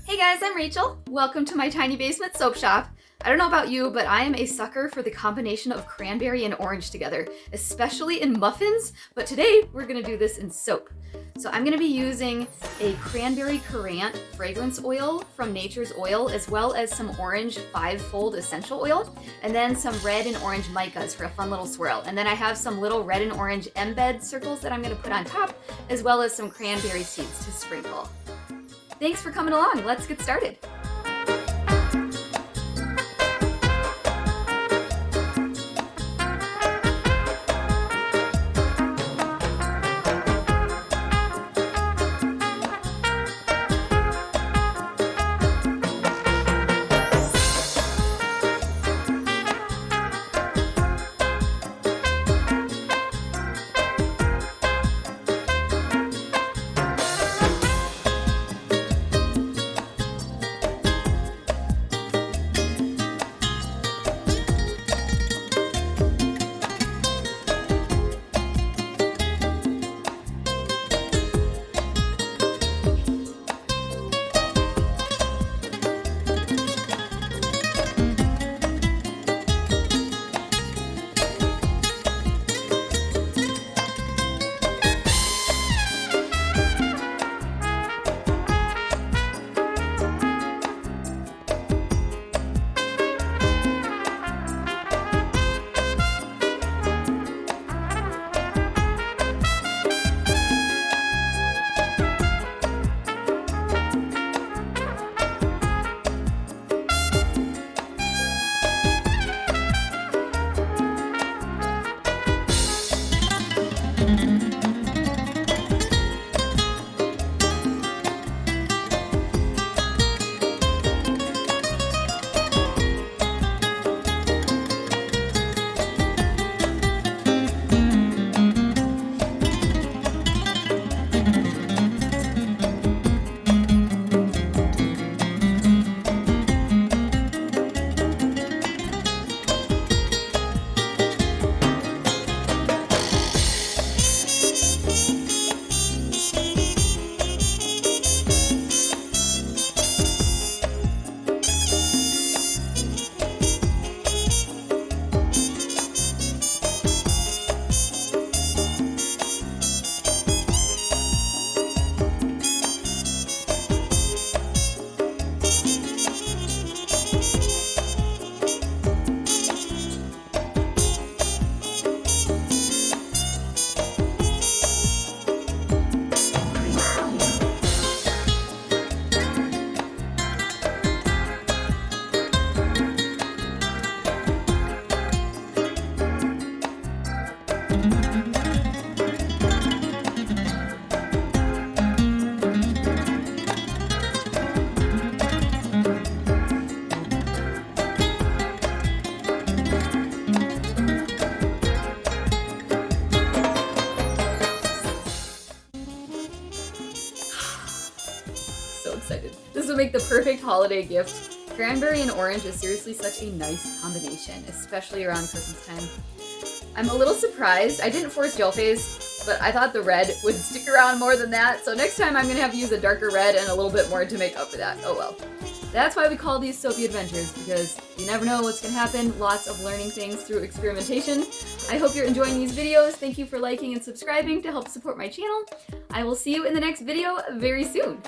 Hey guys, I'm Rachel. Welcome to my tiny basement soap shop. I don't know about you, but I am a sucker for the combination of cranberry and orange together, especially in muffins, but today we're gonna do this in soap. So I'm gonna be using a cranberry Currant fragrance oil from Nature's Oil, as well as some orange 5-fold essential oil, and then some red and orange micas for a fun little swirl. And then I have some little red and orange Embeds circles that I'm gonna put on top, as well as some cranberry seeds to sprinkle. Thanks for coming along. Let's get started. So excited. This will make the perfect holiday gift. Cranberry and orange is seriously such a nice combination, especially around Christmas time. I'm a little surprised. I didn't force gel phase, but I thought the red would stick around more than that, so next time I'm gonna have to use a darker red and a little bit more to make up for that. Oh well. That's why we call these soapy adventures, because you never know what's gonna happen. Lots of learning things through experimentation. I hope you're enjoying these videos. Thank you for liking and subscribing to help support my channel. I will see you in the next video very soon.